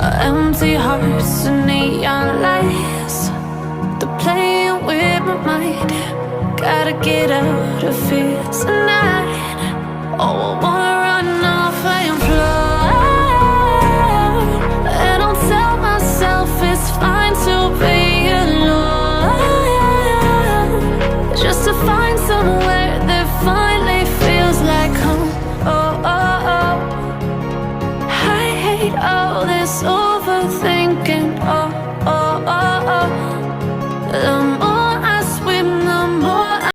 Empty hearts and neon lights, they're playing with my mind. Gotta get out of here tonight. Oh, I wanna